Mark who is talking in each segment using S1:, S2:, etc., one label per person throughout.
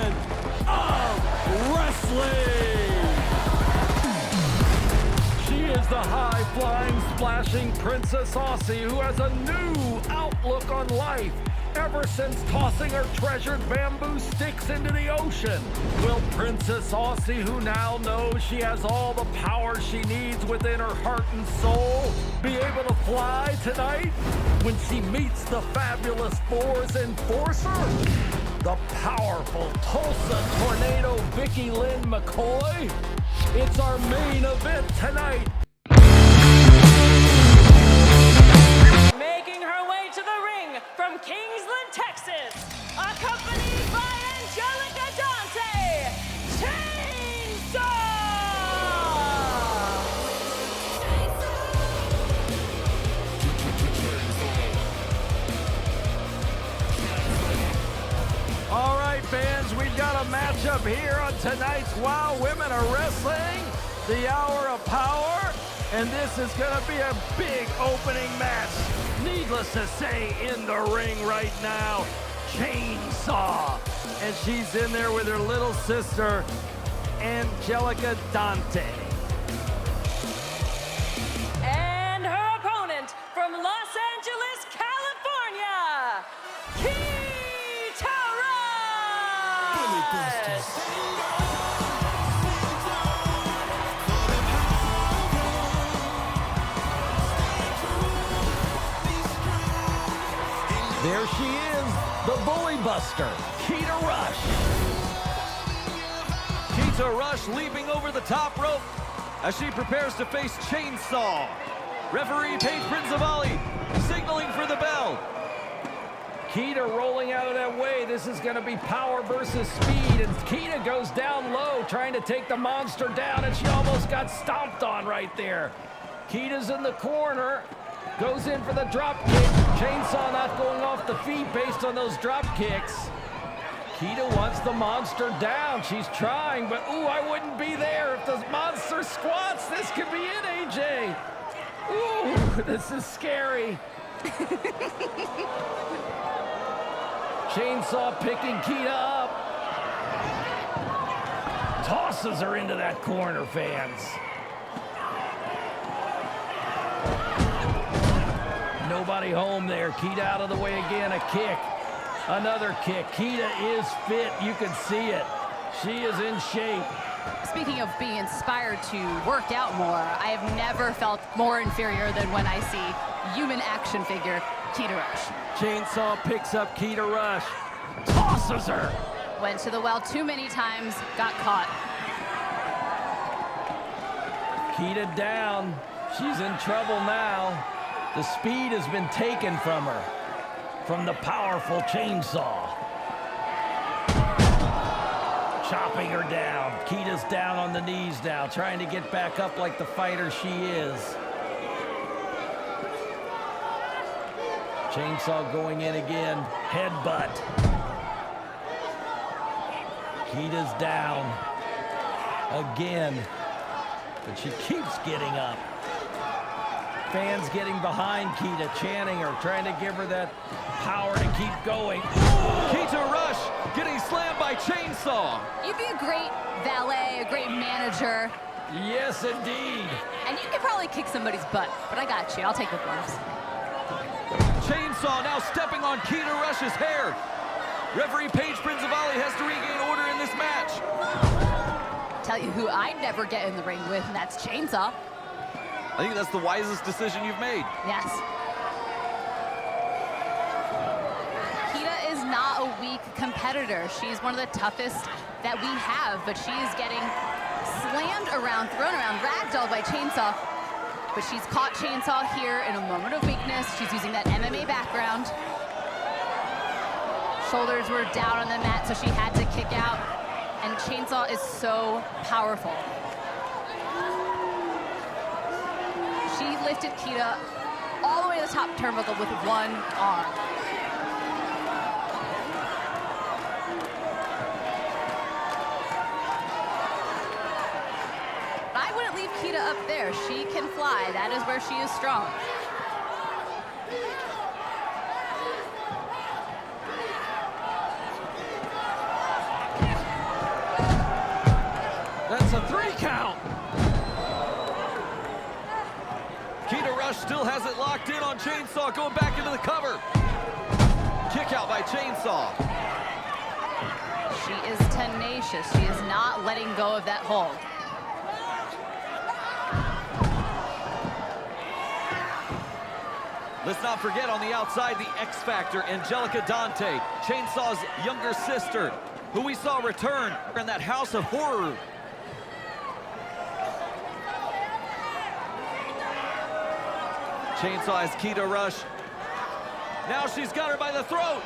S1: legend of wrestling. She is the high-flying, splashing Princess Aussie who has a new outlook on life ever since tossing her treasured bamboo sticks into the ocean. Will Princess Aussie, who now knows she has all the power she needs within her heart and soul, be able to fly tonight when she meets the fabulous Four's enforcer? The powerful Tulsa Tornado Vickie Lynn McCoy? It's our main event tonight.
S2: Making her way to the ring from Kingsland, Texas, accompanied by Angelica Dante, Chainsaw!
S1: All right, fans, we've got a matchup here on tonight's Wow Women Are Wrestling, the Hour of Power, and this is going to be a big opening match. Needless to say, in the ring right now, Chainsaw, and she's in there with her little sister, Angelica Dante.
S2: And her opponent from Los Angeles, California, Keeta!
S1: There she is, the Bully Buster, Keeta Rush.
S3: Keeta Rush leaping over the top rope as she prepares to face Chainsaw. Referee Paige Prinzavali signaling for the bell.
S1: Keeta rolling out of that way. This is going to be power versus speed, and Keeta goes down low trying to take the monster down, and she almost got stomped on right there. Keeta's in the corner, goes in for the drop kick. Chainsaw not going off the feet based on those drop kicks. Keeta wants the monster down. She's trying, but ooh, I wouldn't be there if the monster squats. This could be it, AJ. Ooh, this is scary. Chainsaw picking Keeta up. Tosses her into that corner, fans. Nobody home there. Keeta out of the way again. A kick. Another kick. Keeta is fit. You can see it. She is in shape.
S4: Speaking of being inspired to work out more, I have never felt more inferior than when I see human action figure Keeta Rush.
S1: Chainsaw picks up Keeta Rush. Tosses her.
S4: Went to the well too many times, got caught.
S1: Keeta down. She's in trouble now. The speed has been taken from her, from the powerful Chainsaw. Chopping her down. Keeta's down on the knees now, trying to get back up like the fighter she is. Chainsaw going in again. Headbutt. Keeta's down. Again. But she keeps getting up. Fans getting behind Keeta, chanting her, trying to give her that power to keep going.
S3: Keeta Rush getting slammed by Chainsaw.
S4: You'd be a great valet, a great manager,
S1: Yes, indeed.
S4: and you could probably kick somebody's butt, but I got you. I'll take the gloves.
S3: Chainsaw now stepping on Keeta Rush's hair. Referee Paige Prinzavali has to regain order in this match.
S4: Tell you who I'd never get in the ring with, and that's Chainsaw.
S3: I think that's the wisest decision you've made.
S4: Yes. Keeta is not a weak competitor. She's one of the toughest that we have, but she is getting slammed around, thrown around, ragdolled by Chainsaw. But she's caught Chainsaw here in a moment of weakness. She's using that MMA background. Shoulders were down on the mat, so she had to kick out. And Chainsaw is so powerful. She lifted Keeta all the way to the top turnbuckle with one arm. I wouldn't leave Keeta up there. She can fly. That is where she is strong.
S1: 3 count.
S3: Keeta Rush still has it locked in on Chainsaw, going back into the cover. Kick out by Chainsaw.
S4: She is tenacious. She is not letting go of that hold.
S3: Let's not forget on the outside, the X Factor, Angelica Dante, Chainsaw's younger sister, who we saw return in that House of Horror. Chainsaw has Keeta Rush. Now she's got her by the throat,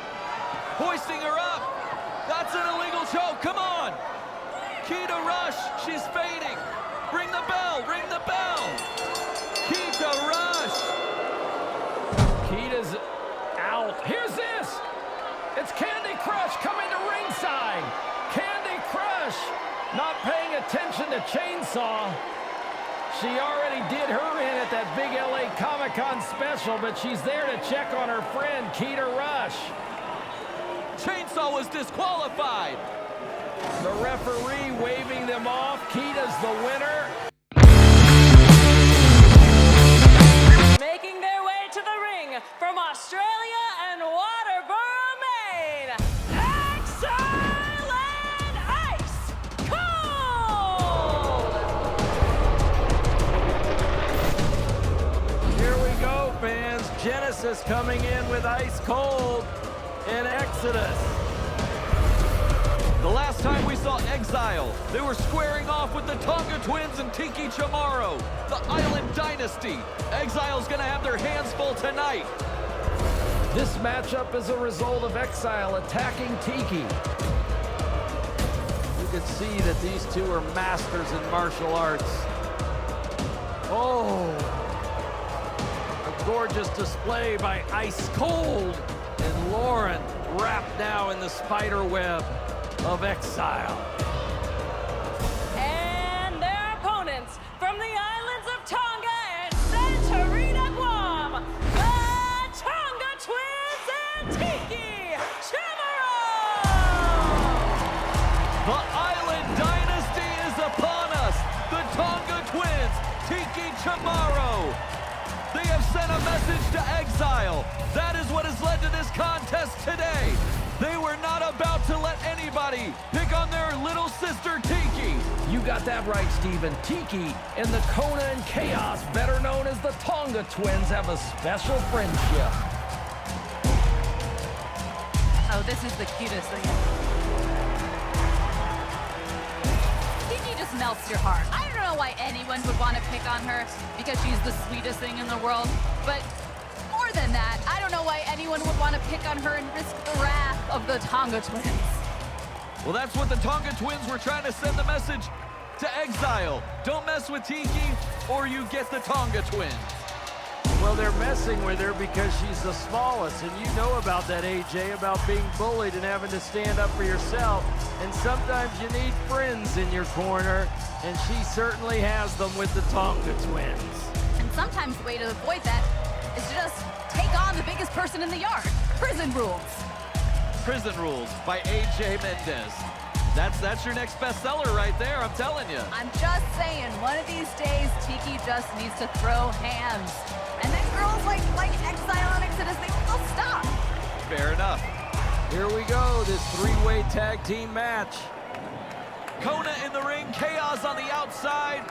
S3: hoisting her up. That's an illegal choke, come on. Keeta Rush, she's fading. Ring the bell, ring the bell. Keeta Rush.
S1: Keeta's out. Here's this. It's Candy Crush coming to ringside. Candy Crush not paying attention to Chainsaw. She already did her in at that big LA Comic-Con special, but she's there to check on her friend, Keeta Rush.
S3: Chainsaw was disqualified.
S1: The referee waving them off. Keeta's the winner.
S2: Making their way to the ring from Australia and Waterboro, Maine, Exile and Ice Cold!
S1: Here we go, fans. Genesis coming in with Ice Cold and Exodus.
S3: The last time we saw Exile, they were squaring off with the Tonga Twins and Tiki Chamorro, the Island Dynasty. Exile's gonna have their hands full tonight.
S1: This matchup is a result of Exile attacking Tiki. You can see that these two are masters in martial arts. Oh, a gorgeous display by Ice Cold and Lauren, wrapped now in the spider web of Exile.
S2: And their opponents from the islands of Tonga and Santorina, Guam, the Tonga Twins and Tiki Chamorro!
S3: The Island Dynasty is upon us. The Tonga Twins, Tiki Chamorro. They have sent a message to Exile. That is what has led to this contest today. They were not about to let anybody pick on their little sister, Tiki.
S1: You got that right, Steven. Tiki and the Kona and Chaos, better known as the Tonga Twins, have a special friendship.
S4: Oh, this is the cutest thing. Tiki just melts your heart. I don't know why anyone would want to pick on her because she's the sweetest thing in the world, but more than that, I don't know why anyone would want to pick on her and risk the wrath of the Tonga Twins.
S3: Well, that's what the Tonga Twins were trying to send the message to Exile. Don't mess with Tiki or you get the Tonga Twins.
S1: Well, they're messing with her because she's the smallest, and you know about that, AJ, about being bullied and having to stand up for yourself. And sometimes you need friends in your corner, and she certainly has them with the Tonga Twins.
S4: And sometimes the way to avoid that is to just take on the biggest person in the yard. Prison Rules.
S3: Prison Rules by AJ Mendez. That's your next bestseller right there, I'm telling you.
S4: I'm just saying, one of these days, Tiki just needs to throw hands. And then girls like Exile and Exodus, they'll stop.
S3: Fair enough.
S1: Here we go, this three-way tag team match.
S3: Kona in the ring, Chaos on the outside.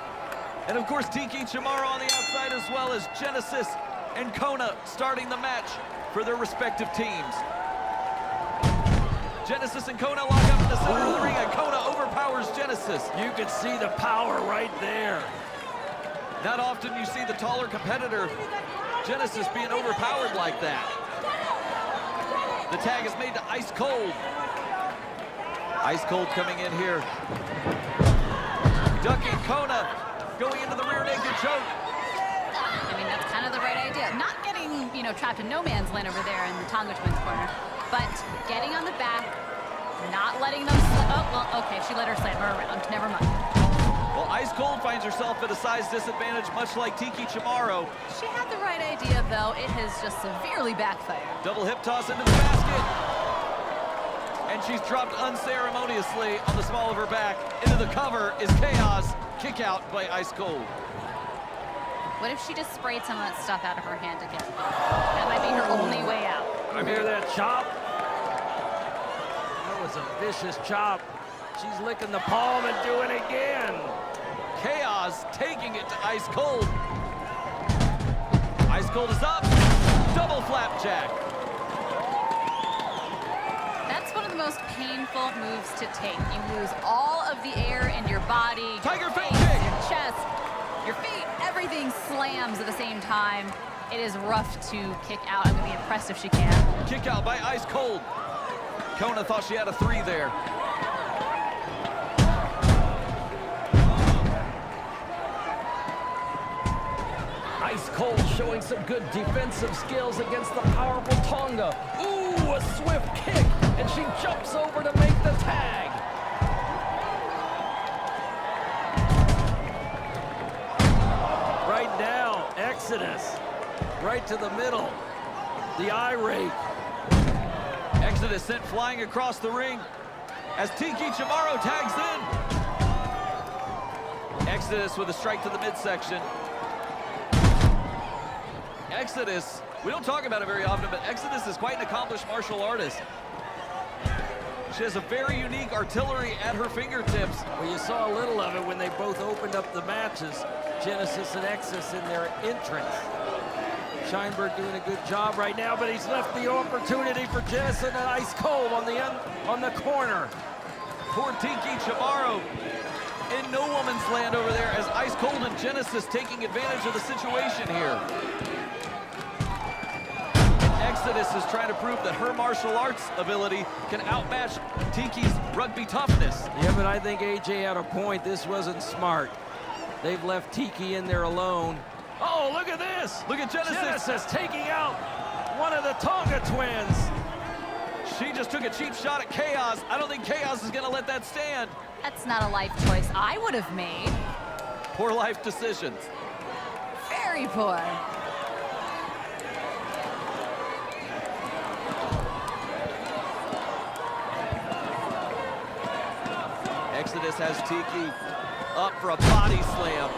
S3: And of course, Tiki Chamorro on the outside, as well as Genesis and Kona starting the match for their respective teams. Genesis and Kona lock up in the center of the ring, and Kona overpowers Genesis.
S1: You can see the power right there.
S3: Not often you see the taller competitor, Genesis, being overpowered like that. The tag is made to Ice Cold. Ice Cold coming in here. Ducking Kona, going into the rear naked choke.
S4: I mean, that's kind of the right idea. Not getting, trapped in no man's land over there in the Tonga Twins corner, but getting on the back, not letting them oh, well, okay, she let her slam her around. Never mind.
S3: Well, Ice Cold finds herself at a size disadvantage, much like Tiki Chamorro.
S4: She had the right idea, though. It has just severely backfired.
S3: Double hip toss into the basket. and she's dropped unceremoniously on the small of her back. Into the cover is Chaos. Kick out by Ice Cold.
S4: What if she just sprayed some of that stuff out of her hand again? That might be her only way out.
S1: I hear that chop. That was a vicious chop. She's licking the palm and doing it again.
S3: Chaos taking it to Ice Cold. Ice Cold is up. Double flapjack.
S4: That's one of the most painful moves to take. You lose all of the air in your body,
S3: Tiger
S4: your
S3: feint
S4: face,
S3: kick.
S4: your chest, your feet, everything slams at the same time. It is rough to kick out. I'm gonna be impressed if she can.
S3: Kick out by Ice Cold. Kona thought she had a 3 there.
S1: Ice Cold showing some good defensive skills against the powerful Tonga. Ooh, a swift kick, and she jumps over to make the tag. Right now, Exodus. Right to the middle. The eye rake.
S3: Exodus sent flying across the ring as Tiki Chamorro tags in. Exodus with a strike to the midsection. Exodus, we don't talk about it very often, but Exodus is quite an accomplished martial artist. She has a very unique artillery at her fingertips.
S1: Well, you saw a little of it when they both opened up the matches, Genesis and Exodus in their entrance. Scheinberg doing a good job right now, but he's left the opportunity for Genesis and Ice Cold on the corner.
S3: Poor Tiki Chamorro in no woman's land over there as Ice Cold and Genesis taking advantage of the situation here. Exodus is trying to prove that her martial arts ability can outmatch Tiki's rugby toughness.
S1: Yeah, but I think AJ had a point. This wasn't smart. They've left Tiki in there alone. Oh, look at this.
S3: Look at Genesis.
S1: Genesis taking out one of the Tonga Twins.
S3: She just took a cheap shot at Chaos. I don't think Chaos is going to let that stand.
S4: That's not a life choice I would have made.
S3: Poor life decisions.
S4: Very poor.
S3: Exodus has Tiki up for a body slam.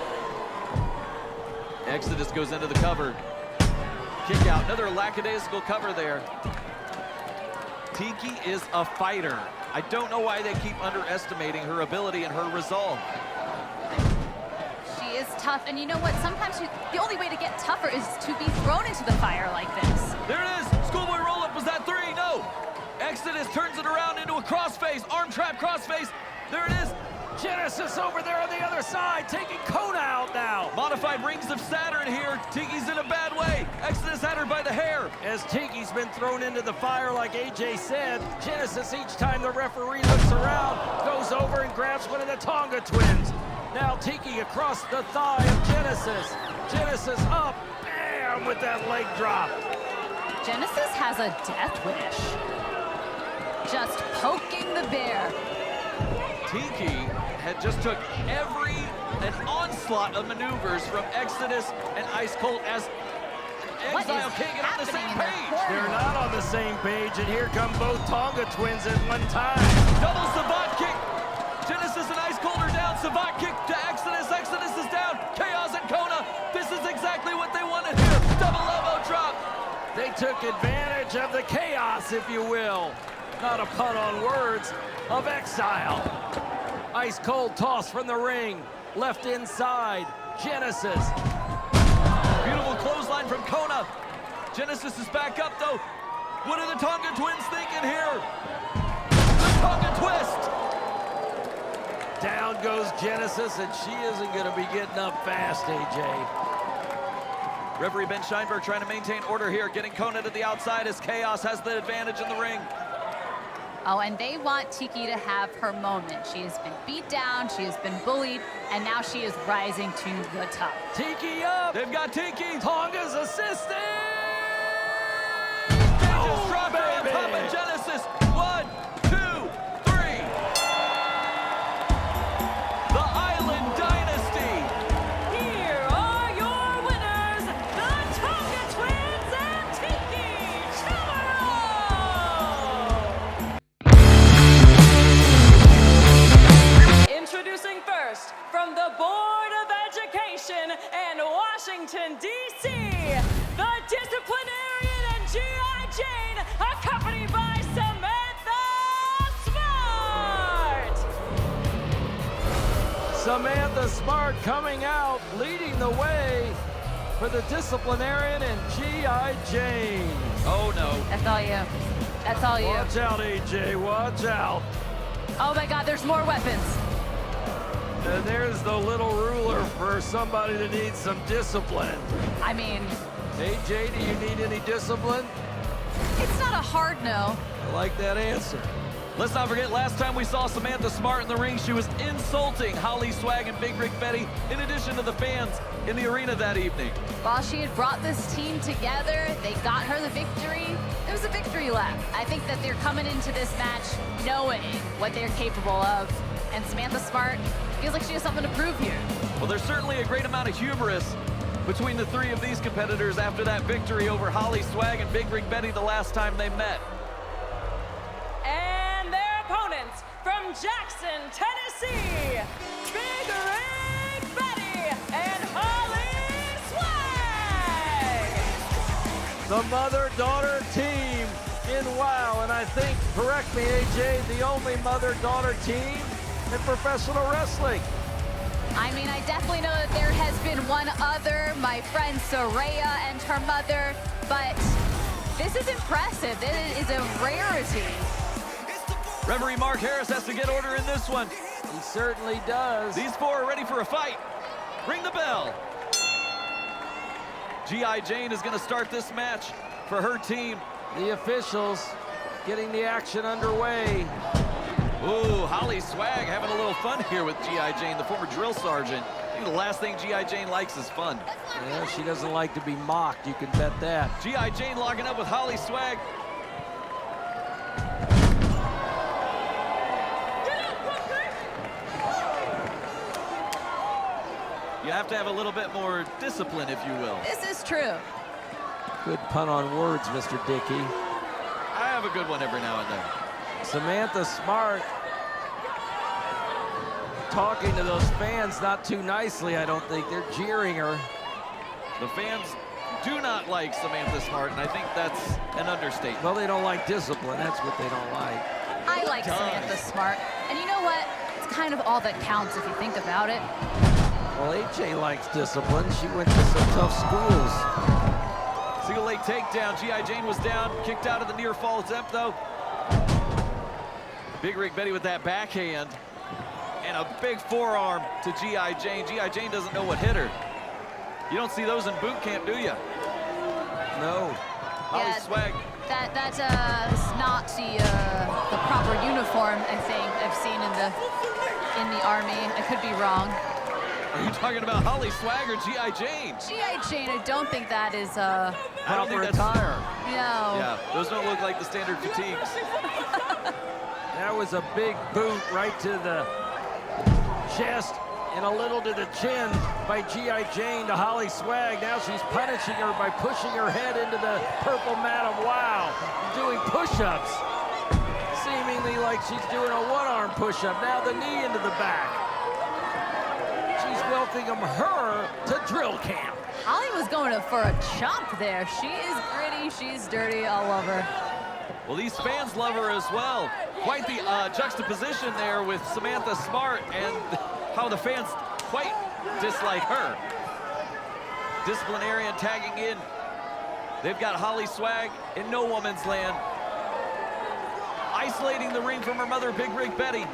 S3: Exodus goes into the cover. Kick out, another lackadaisical cover there. Tiki is a fighter. I don't know why they keep underestimating her ability and her resolve.
S4: She is tough, and you know what? Sometimes the only way to get tougher is to be thrown into the fire like this.
S3: There it is, schoolboy roll-up, was that 3? No. Exodus turns it around into a crossface, arm trap crossface. There it is.
S1: Genesis over there on the other side, taking Kona out now.
S3: Modified Rings of Saturn here. Tiki's in a bad way. Exodus had her by the hair.
S1: As Tiki's been thrown into the fire, like AJ said, Genesis, each time the referee looks around, goes over and grabs one of the Tonga Twins. Now Tiki across the thigh of Genesis. Genesis up, bam, with that leg drop.
S4: Genesis has a death wish. Just poking the bear.
S3: Tiki had just took an onslaught of maneuvers from Exodus and Ice Cold as Exile can't get on the same page.
S1: They're not on the same page, and here come both Tonga Twins at one time.
S3: Double Savate kick. Genesis and Ice Cold are down. Savate kick to Exodus. Exodus is down. Chaos and Kona. This is exactly what they wanted here. Double elbow drop.
S1: They took advantage of the chaos, if you will. Not a pun on words, of Exile. Ice Cold toss from the ring. Left inside. Genesis.
S3: Beautiful clothesline from Kona. Genesis is back up, though. What are the Tonga Twins thinking here? The Tonga twist.
S1: Down goes Genesis, and she isn't going to be getting up fast, AJ.
S3: Referee Ben Scheinberg trying to maintain order here, getting Kona to the outside as Chaos has the advantage in the ring.
S4: Oh, and they want Tiki to have her moment. She has been beat down, she has been bullied, and now she is rising to the top.
S1: Tiki up.
S3: They've got Tiki.
S1: Tonga's assisting.
S3: They just dropped her on top of Genesis. 1, 2, 3. The Island Dynasty.
S2: Here are your winners, the Tonga Twins and Tiki Chamorro! location in Washington, D.C., the Disciplinarian and G.I. Jane, accompanied by Samantha Smart.
S1: Samantha Smart coming out, leading the way for the Disciplinarian and G.I. Jane.
S3: Oh, no.
S4: That's all you. That's all you.
S1: Watch out, AJ, watch out.
S4: Oh my God, there's more weapons.
S1: And there's the little ruler for somebody that needs some discipline.
S4: I mean,
S1: AJ, do you need any discipline?
S4: it's not a hard no.
S1: I like that answer.
S3: Let's not forget, last time we saw Samantha Smart in the ring, she was insulting Holly Swag and Big Rig Betty, in addition to the fans in the arena that evening.
S4: While she had brought this team together, they got her the victory. It was a victory lap. I think that they're coming into this match knowing what they're capable of. And Samantha Smart feels like she has something to prove here.
S3: Well, there's certainly a great amount of hubris between the three of these competitors after that victory over Holly Swag and Big Rig Betty the last time they met.
S2: And their opponents from Jackson, Tennessee, Big Rig Betty and Holly Swag.
S1: The mother-daughter team in WOW, and I think, correct me, AJ, the only mother-daughter team in professional wrestling.
S4: I mean, I definitely know that there has been one other, my friend Soraya and her mother, but this is impressive. This is a rarity.
S3: Referee Mark Harris has to get order in this one.
S1: He certainly does.
S3: These four are ready for a fight. Ring the bell. G.I. Jane is going to start this match for her team.
S1: The officials getting the action underway.
S3: Ooh, Holly Swag having a little fun here with G.I. Jane, the former drill sergeant. I think the last thing G.I. Jane likes is fun.
S1: Yeah, she doesn't like to be mocked, you can bet that.
S3: G.I. Jane locking up with Holly Swag. You have to have a little bit more discipline, if you will.
S4: This is true.
S1: Good pun on words, Mr. Dickey.
S3: I have a good one every now and then.
S1: Samantha Smart talking to those fans not too nicely, I don't think. They're jeering her.
S3: The fans do not like Samantha Smart, and I think that's an understatement.
S1: Well, they don't like discipline. That's what they don't like.
S4: I like Samantha Smart. And you know what? It's kind of all that counts if you think about it.
S1: Well, AJ likes discipline. She went to some tough schools.
S3: Single leg takedown. G.I. Jane was down, kicked out of the near fall attempt, though. Big Rig Betty with that backhand. And a big forearm to G.I. Jane. G.I. Jane doesn't know what hit her. You don't see those in boot camp, do you?
S1: No.
S3: Holly Swag.
S4: That is not the proper uniform, I think, I've seen in the Army. I could be wrong.
S3: Are you talking about Holly Swag or G.I. Jane?
S4: G.I. Jane, I don't think that is
S3: I don't think that's
S1: attire.
S4: no.
S3: Yeah, those don't look like the standard fatigues.
S1: That was a big boot right to the chest and a little to the chin by G.I. Jane to Holly Swag. Now she's punishing her by pushing her head into the purple mat of WOW, doing push-ups. Seemingly like she's doing a one-arm push-up. Now the knee into the back. She's welcoming her to drill camp.
S4: Holly was going for a chomp there. She is gritty, she's dirty, I love her.
S3: Well, these fans love her as well. Quite the juxtaposition there with Samantha Smart and how the fans quite dislike her. Disciplinarian tagging in. They've got Holly Swag in no woman's land. Isolating the ring from her mother, Big Rig Betty.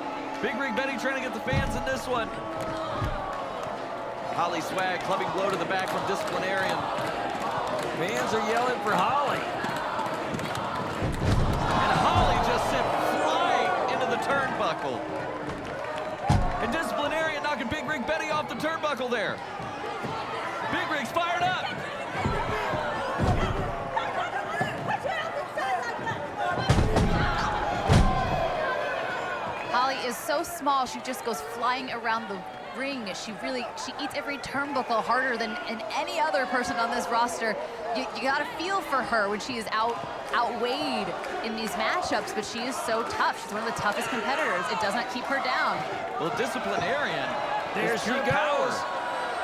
S3: Big Rig Betty trying to get the fans in this one. Holly Swag clubbing blow to the back from Disciplinarian.
S1: Fans are yelling for Holly.
S3: And Holly just sent flying into the turnbuckle. And Disciplinarian knocking Big Rig Betty off the turnbuckle there. Big Rig's fired up.
S4: Holly is so small, she just goes flying around the ring. She eats every turnbuckle harder than any other person on this roster. You gotta feel for her when she is outweighed in these matchups, but she is so tough. She's one of the toughest competitors. It does not keep her down.
S3: Well, Disciplinarian.
S1: There she goes.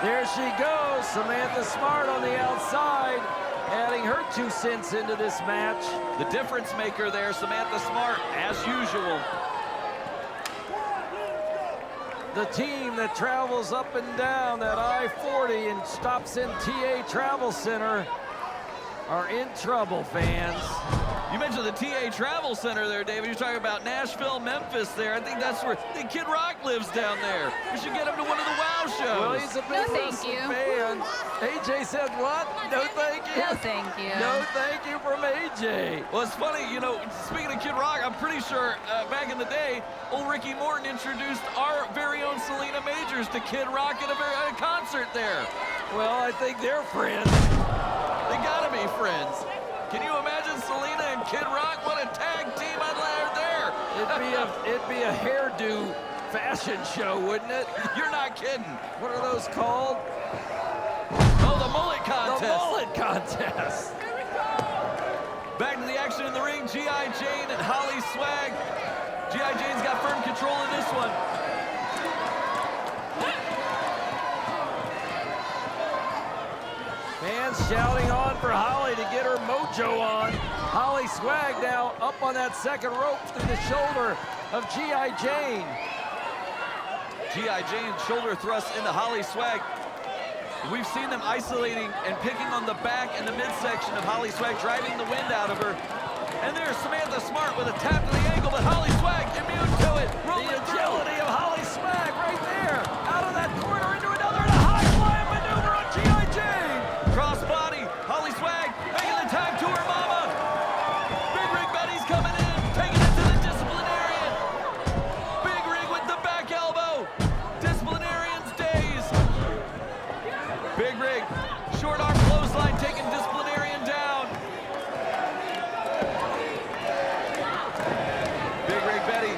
S5: There she goes, Samantha Smart on the outside, adding her 2 cents into this match.
S3: The difference maker there, Samantha Smart, as usual.
S5: The team that travels up and down that I-40 and stops in TA Travel Center are in trouble, fans.
S3: You mentioned the TA Travel Center there, David. You're talking about Nashville, Memphis there. I think that's where Kid Rock lives down there. We should get him to one of the WOW shows.
S5: Well, he's a big wrestling fan. AJ said what? No thank you.
S4: No thank you.
S5: No thank you from AJ.
S3: Well, it's funny, you know, speaking of Kid Rock, I'm pretty sure back in the day, old Ricky Morton introduced our very own Selena Majors to Kid Rock at a concert there.
S5: Well, I think they're friends.
S3: They gotta be friends. Can you imagine Selena and Kid Rock? What a tag team I'd have there.
S5: It'd be a hairdo fashion show, wouldn't it?
S3: You're not kidding.
S5: What are those called?
S3: Oh, the mullet contest.
S5: The mullet contest.
S3: Back to the action in the ring. G.I. Jane and Holly Swag. G.I. Jane's got firm control of this one.
S5: Fans shouting on for Holly to get her mojo on. Holly Swag now up on that second rope through the shoulder of G.I. Jane.
S3: G.I. Jane shoulder thrust into Holly Swag. We've seen them isolating and picking on the back and the midsection of Holly Swag, driving the wind out of her. And there's Samantha Smart with a tap to the ankle, but Holly Swag immune to it.
S5: The agility of Holly Swag right there. Out of that corner into another, and a high flying maneuver on G.I. Jane.
S3: Crossbody, Holly Swag making the tag to her mama. Big Rig Betty's coming in, taking it to the disciplinarian. Big Rig with the back elbow. Disciplinarian's days. Big Rig, short arm clothesline, taking disciplinarian down. Big Rig Betty,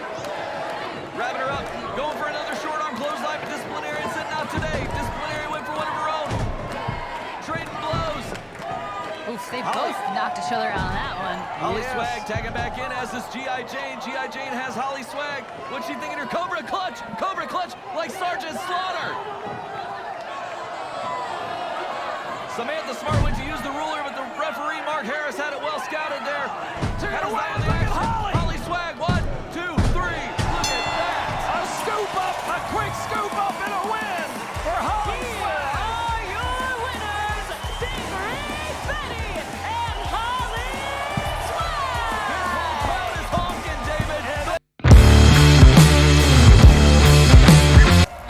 S3: wrapping her up, going for another short arm clothesline, but disciplinarian sitting out today. Disciplinarian went for one of her own. Trading blows.
S4: Oof, they both knocked each other out on that one.
S3: Holly Swag tagging back in, as is G.I. Jane. G.I. Jane has Holly Swag. What's she thinking? Her Cobra Clutch like Sergeant Slaughter. Samantha Smart went to use the ruler, but the referee, Mark Harris, had it well scouted there. Had his eye on the action. Holly Swag, 1, 2, 3. Look at that.
S5: A scoop up, a quick scoop up and a win for Holly Swag.
S2: Are your winners, Big Rig Betty and Holly Swag!
S3: This whole crowd is honking, David.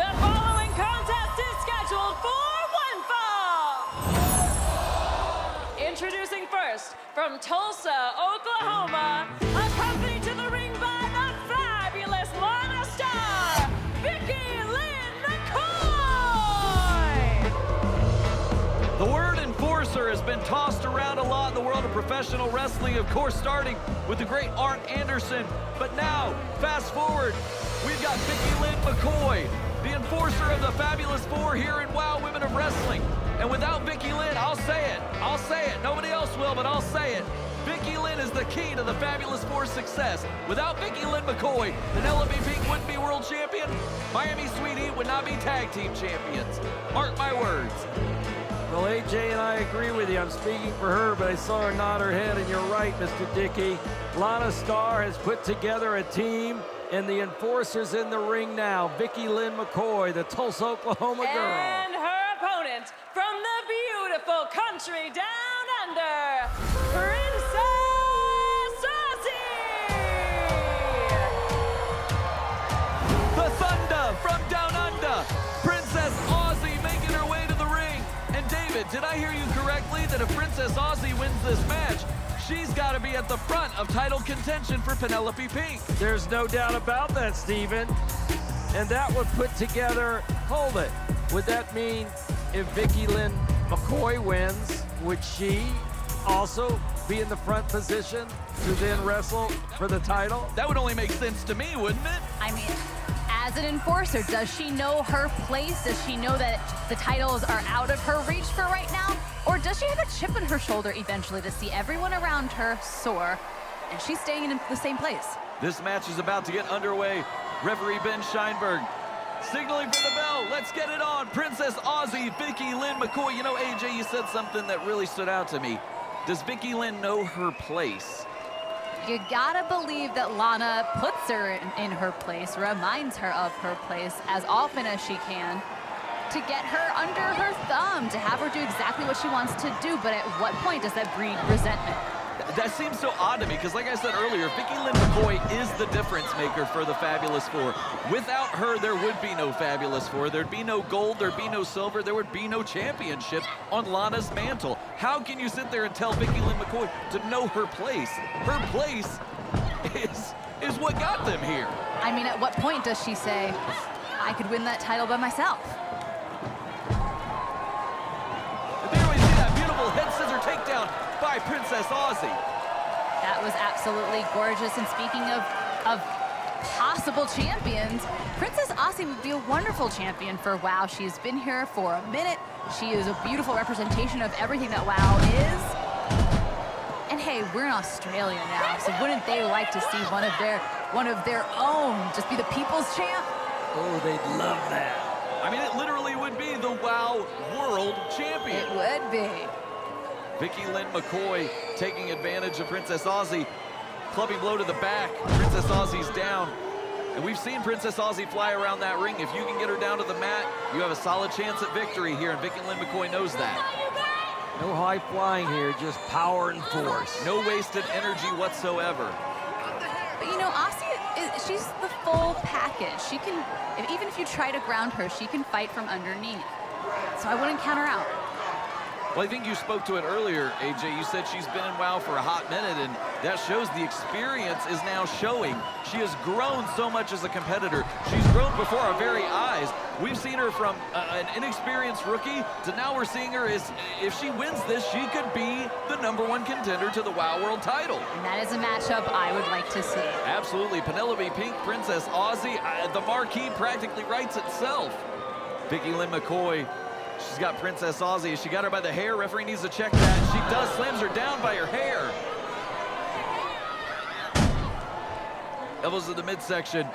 S2: The following contest is scheduled for one fall. Introducing first, from Tulsa, Oklahoma, accompanied to the ring by the fabulous Lana Star, Vickie Lynn McCoy!
S3: The word enforcer has been tossed around a lot in the world of professional wrestling, of course, starting with the great Arn Anderson. But now, fast forward, we've got Vickie Lynn McCoy, the enforcer of the Fabulous Four here in WOW Women of Wrestling. And without Vickie Lynn, I'll say it. Nobody else will, but I'll say it. Vickie Lynn is the key to the Fabulous Four's success. Without Vickie Lynn McCoy, Penelope Pink wouldn't be world champion. Miami Sweet Heat would not be tag team champions. Mark my words.
S5: Well, AJ and I agree with you. I'm speaking for her, but I saw her nod her head, and you're right, Mr. Dickey. Lana Star has put together a team, and the enforcer's in the ring now. Vickie Lynn McCoy, the Tulsa, Oklahoma girl.
S2: And her opponent from the beautiful country down under, Princess Aussie!
S3: The Thunder from down under, Princess Aussie making her way to the ring. And David, did I hear you correctly that if Princess Aussie wins this match, she's got to be at the front of title contention for Penelope Pink?
S5: There's no doubt about that, Steven. And that would put together, hold it, would that mean if Vickie Lynn McCoy wins, would she also be in the front position to then wrestle for the title?
S3: That would only make sense to me, wouldn't it?
S4: I mean, as an enforcer, does she know her place? Does she know that the titles are out of her reach for right now? Or does she have a chip in her shoulder eventually to see everyone around her soar, and she's staying in the same place?
S3: This match is about to get underway. Referee Ben Scheinberg Signaling for the bell. Let's get it on. Princess Aussie, Vickie Lynn McCoy. You know, AJ, you said something that really stood out to me. Does Vickie Lynn know her place?
S4: You gotta believe that Lana puts her in her place, reminds her of her place as often as she can to get her under her thumb, to have her do exactly what she wants to do. But at what point does that breed resentment?
S3: That seems so odd to me because, like I said earlier, Vickie Lynn McCoy is the difference maker for the Fabulous Four. Without her, there would be no Fabulous Four. There'd be no gold, there'd be no silver, there would be no championship on Lana's mantle. How can you sit there and tell Vickie Lynn McCoy to know her place? Her place is what got them here.
S4: I mean, at what point does she say, I could win that title by myself?
S3: There we see that beautiful head scissor takedown by Princess Aussie.
S4: That was absolutely gorgeous. And speaking of possible champions, Princess Aussie would be a wonderful champion for WoW. She's been here for a minute. She is a beautiful representation of everything that WoW is. And hey, we're in Australia now, so wouldn't they like to see one of their own just be the people's champ?
S5: Oh, they'd love that.
S3: I mean, it literally would be the WoW World Champion.
S4: It would be.
S3: Vickie Lynn McCoy taking advantage of Princess Aussie. Clubbing blow to the back. Princess Aussie's down. And we've seen Princess Aussie fly around that ring. If you can get her down to the mat, you have a solid chance at victory here, and Vickie Lynn McCoy knows that.
S5: No high flying here, just power and force.
S3: No wasted energy whatsoever.
S4: But you know, Aussie, she's the full package. She can, even if you try to ground her, she can fight from underneath. So I wouldn't count her out.
S3: Well, I think you spoke to it earlier, AJ. You said she's been in WoW for a hot minute, and that shows the experience is now showing. She has grown so much as a competitor. She's grown before our very eyes. We've seen her from an inexperienced rookie to now we're seeing her as, if she wins this, she could be the #1 contender to the WoW World title.
S4: And that is a matchup I would like to see.
S3: Absolutely. Penelope Pink, Princess Aussie. The marquee practically writes itself. Vickie Lynn McCoy. She's got Princess Aussie. She got her by the hair. Referee needs to check that. She does. Slams her down by her hair. Elbows to the midsection.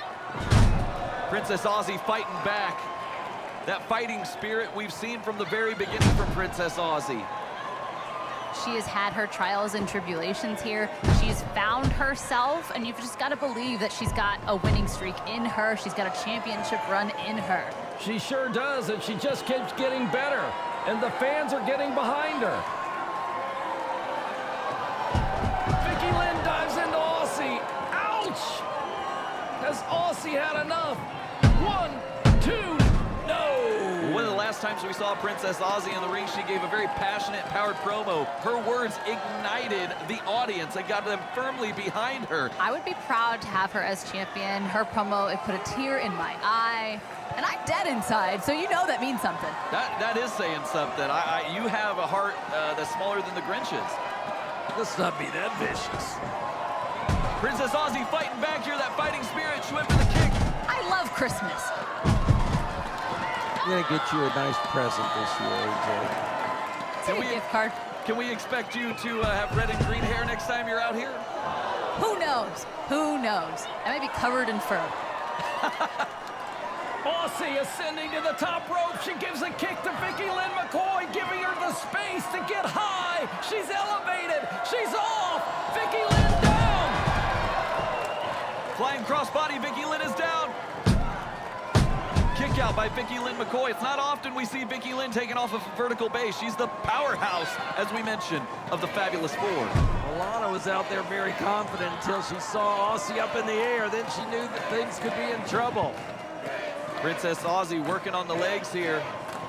S3: Princess Aussie fighting back. That fighting spirit we've seen from the very beginning from Princess Aussie.
S4: She has had her trials and tribulations here. She's found herself, and you've just got to believe that she's got a winning streak in her. She's got a championship run in her.
S1: She sure does, and she just keeps getting better. And the fans are getting behind her. Vickie Lynn dives into Aussie. Ouch! Has Aussie had enough? 1, 2, no!
S3: One of the last times we saw Princess Aussie in the ring, she gave a very passionate, powered promo. Her words ignited the audience and got them firmly behind her.
S4: I would be proud to have her as champion. Her promo, it put a tear in my eye. And I'm dead inside, so you know that means something.
S3: That is saying something. You have a heart that's smaller than the Grinch's.
S5: Let's not be that vicious.
S3: Princess Aussie fighting back here, that fighting spirit. She went for the kick.
S4: I love Christmas.
S5: I'm gonna get you a nice present this year, AJ.
S4: Take a gift card.
S3: Can we expect you to have red and green hair next time you're out here?
S4: Who knows? Who knows? I might be covered in fur.
S1: Aussie ascending to the top rope. She gives a kick to Vickie Lynn McCoy, giving her the space to get high. She's elevated. She's off. Vickie Lynn down.
S3: Flying crossbody, Vickie Lynn is down. Kick out by Vickie Lynn McCoy. It's not often we see Vickie Lynn taken off of a vertical base. She's the powerhouse, as we mentioned, of the Fabulous Four.
S5: Alana was out there very confident until she saw Aussie up in the air. Then she knew that things could be in trouble.
S3: Princess Aussie working on the legs here.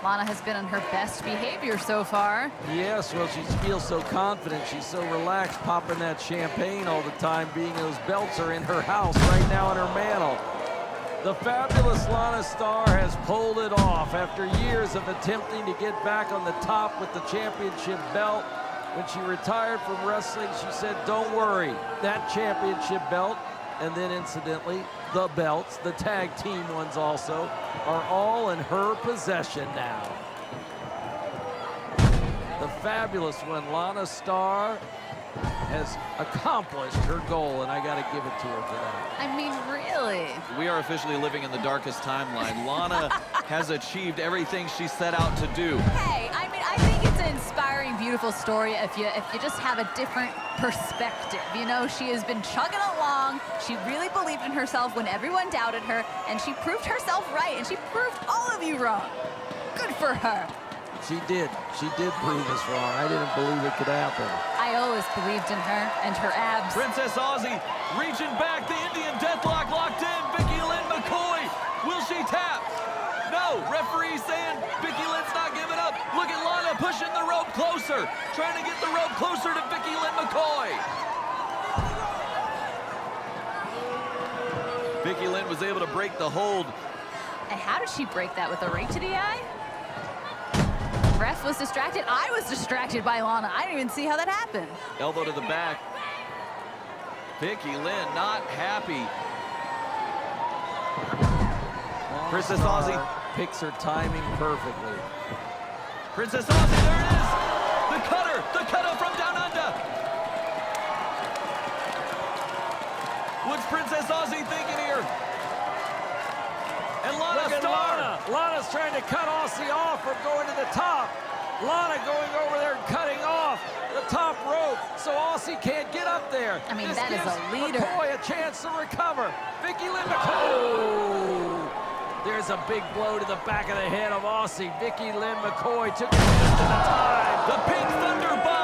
S4: Lana has been on her best behavior so far.
S5: Yes, well, she feels so confident. She's so relaxed, popping that champagne all the time, being those belts are in her house right now on her mantle. The fabulous Lana Star has pulled it off after years of attempting to get back on the top with the championship belt. When she retired from wrestling, she said, don't worry, that championship belt, and then incidentally, the belts, the tag team ones also, are all in her possession now. The fabulous one, Lana Star, has accomplished her goal, and I got to give it to her for that.
S4: I mean, really.
S3: We are officially living in the darkest timeline. Lana has achieved everything she set out to do.
S4: Hey, I mean, I think it's an inspiring, beautiful story if you just have a different perspective. You know, she has been chugging along. She really believed in herself when everyone doubted her, and she proved herself right, and she proved all of you wrong. Good for her.
S5: She did. She did prove us wrong. I didn't believe it could happen.
S4: I always believed in her and her abs.
S3: Princess Aussie reaching back, the Indian deathlock locked in. Vickie Lynn McCoy, will she tap? No, referee saying Vickie Lynn's not giving up. Look at Lana pushing the rope closer, trying to get the rope closer to Vickie Lynn McCoy. Vickie Lynn was able to break the hold.
S4: And how did she break that, with a right to the eye? Ref was distracted. I was distracted by Lana. I didn't even see how that happened.
S3: Elbow to the back. Vickie Lynn not happy. Princess Aussie
S5: picks her timing perfectly.
S3: Princess Aussie, there it is! The cutter from down under! What's Princess Aussie thinking here? And Lana
S5: Look at
S3: Star!
S5: Lana's trying to cut Aussie off from going to the top. Lana going over there and cutting off the top rope so Aussie can't get up there.
S4: I mean,
S5: this
S4: that is
S5: gives
S4: a leader.
S5: McCoy a chance to recover. Vickie Lynn McCoy. There's a big blow to the back of the head of Aussie. Vickie Lynn McCoy took it just in the time.
S3: The Pink Thunder bomb!